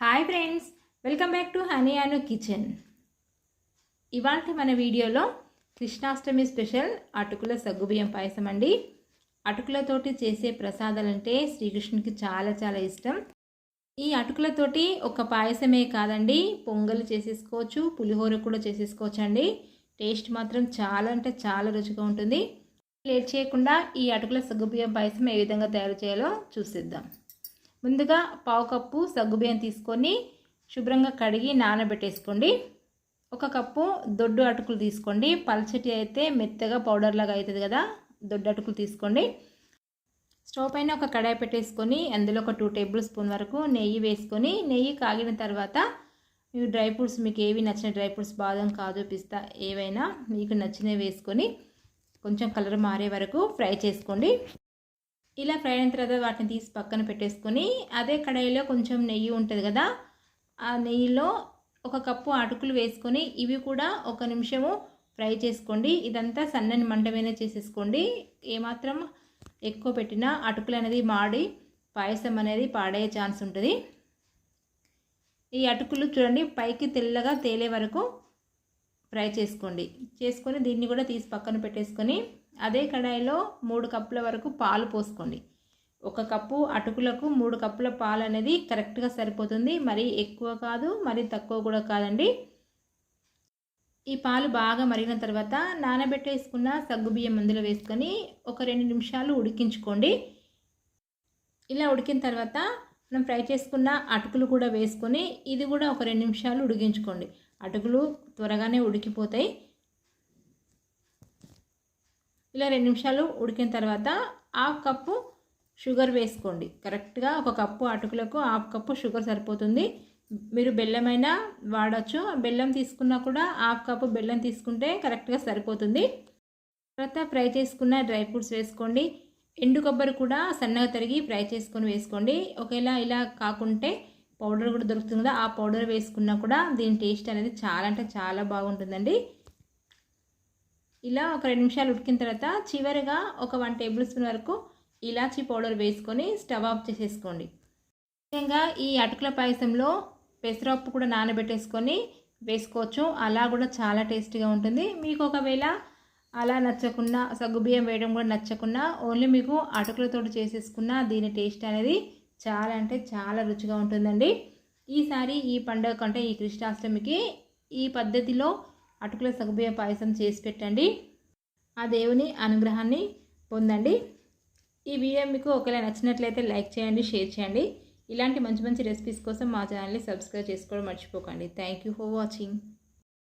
Hi friends, welcome back to honey Anu kitchen. ఇవాళ మన వీడియోలో కృష్ణాష్టమి స్పెషల్ అటుకుల సగ్గుబియ్యం పాయసం అండి. అటుకులతోటి చేసే ప్రసాదాలంటే శ్రీకృష్ణునికి చాలా చాలా ఇష్టం. ఈ అటుకులతోటి ఒక పాయసమే కాదండి, పొంగల్ చేసేసుకోవచ్చు, పులిహోర కూడా చేసేసుకోవచ్చు అండి. టేస్ట్ మాత్రం చాలా అంటే చాలా రుచిగా ఉంటుంది. లేట్ చేయకుండా ఈ అటుకుల సగ్గుబియ్యం పాయసం ఏ విధంగా తయారు చేయాలో చూసిద్దాం. ముందుగా పావు కప్పు సగ్గుబియ్యం తీసుకొని శుభ్రంగా కడిగి నానబెట్టేసుకోండి. ఒక కప్పు దొడ్డు అటుకులు తీసుకోండి. పల్చటి అయితే మెత్తగా పౌడర్ లాగా అవుతుంది కదా, దొడ్డు అటుకులు తీసుకోండి. స్టవ్ పైన ఒక కడాయి పెట్టేసుకొని అందులో ఒక 2 టేబుల్ స్పూన్ వరకు నెయ్యి వేసుకొని, నెయ్యి కాగిన తర్వాత మీరు డ్రై ఫ్రూట్స్, మీకు ఏవి నచ్చిన డ్రై ఫ్రూట్స్, బాదం, కాజు, పిస్తా ఏవైనా మీకు నచ్చినవి వేసుకొని కొంచెం కలర్ మారే వరకు ఫ్రై చేసుకోండి. ఇలా ఫ్రై అయిన తర్వాత వాటిని తీసి పక్కన పెట్టేసుకొని అదే కడాయిలో కొంచెం నెయ్యి ఉంటుంది కదా, ఆ నెయ్యిలో ఒక కప్పు అటుకులు వేసుకొని ఇవి కూడా 1 నిమిషము ఫ్రై చేసుకోండి. ఇదంతా సన్నని మంట మీద చేసేసుకోండి. ఏమాత్రం ఎక్కువ పెట్టినా అటుకులు అనేది మాడి పాయసం అనేది పాడయ్యే ఛాన్స్ ఉంటుంది. ఈ అటుకులు చూడండి పైకి తెల్లగా తేలే వరకు ఫ్రై చేసుకొని దీన్ని కూడా తీసి పక్కన పెట్టేసుకొని అదే కడాయిలో 3 కప్పుల వరకు పాలు పోసుకోండి. 1 కప్పు అటుకులకు 3 కప్పుల పాలు అనేది కరెక్ట్గా సరిపోతుంది. మరీ ఎక్కువ కాదు, మరీ తక్కువ కూడా కాదండి. ఈ పాలు బాగా మరిగిన తర్వాత నానబెట్టేసుకున్న సగ్గుబియ్యం అందులో వేసుకొని ఒక 2 నిమిషాలు ఉడికించుకోండి. ఇలా ఉడికిన తర్వాత మనం ఫ్రై చేసుకున్న అటుకులు కూడా వేసుకొని ఇది కూడా ఒక 2 నిమిషాలు ఉడికించుకోండి. అటుకులు త్వరగానే ఉడికిపోతాయి. ఇలా 2 నిమిషాలు ఉడికిన తర్వాత 1/2 కప్పు షుగర్ వేసుకోండి. కరెక్ట్గా 1 కప్పు అటుకులకు 1/2 కప్పు షుగర్ సరిపోతుంది. మీరు బెల్లమైనా వాడచ్చు. బెల్లం తీసుకున్నా కూడా 1/2 కప్పు బెల్లం తీసుకుంటే కరెక్ట్గా సరిపోతుంది. తర్వాత ఫ్రై చేసుకున్న డ్రై ఫ్రూట్స్ వేసుకోండి. ఎండు కొబ్బరి కూడా సన్నగా తరిగి ఫ్రై చేసుకొని వేసుకోండి. ఒకవేళ ఇలా కాకుంటే పౌడర్ కూడా దొరుకుతుంది కదా, ఆ పౌడర్ వేసుకున్నా కూడా దీని టేస్ట్ అనేది చాలా అంటే చాలా బాగుంటుందండి. ఇలా ఒక 2 నిమిషాలు ఉడికిన తర్వాత చివరిగా ఒక 1 టేబుల్ స్పూన్ వరకు ఇలాచీ పౌడర్ వేసుకొని స్టవ్ ఆఫ్ చేసేసుకోండి. ముఖ్యంగా ఈ అటుకుల పాయసంలో పెసరపప్పు కూడా నానబెట్టేసుకొని వేసుకోవచ్చు. అలా కూడా చాలా టేస్టీగా ఉంటుంది. మీకు ఒకవేళ అలా నచ్చకుండా, సగ్గుబియ్యం వేయడం కూడా నచ్చకుండా ఓన్లీ మీకు అటుకులతో చేసేసుకున్న దీని టేస్ట్ అనేది చాలా అంటే చాలా రుచిగా ఉంటుందండి. ఈసారి ఈ పండుగ కంటే ఈ కృష్ణాష్టమికి ఈ పద్ధతిలో అటుకుల సగ్గుబియ్యం పాయసం చేసి పెట్టండి. ఆ దేవుని అనుగ్రహాన్ని పొందండి. ఈ వీడియో మీకు ఒకవేళ నచ్చినట్లయితే లైక్ చేయండి, షేర్ చేయండి. ఇలాంటి మంచి మంచి రెసిపీస్ కోసం మా ఛానల్ని సబ్స్క్రైబ్ చేసుకోవడం మర్చిపోకండి. Thank you for watching.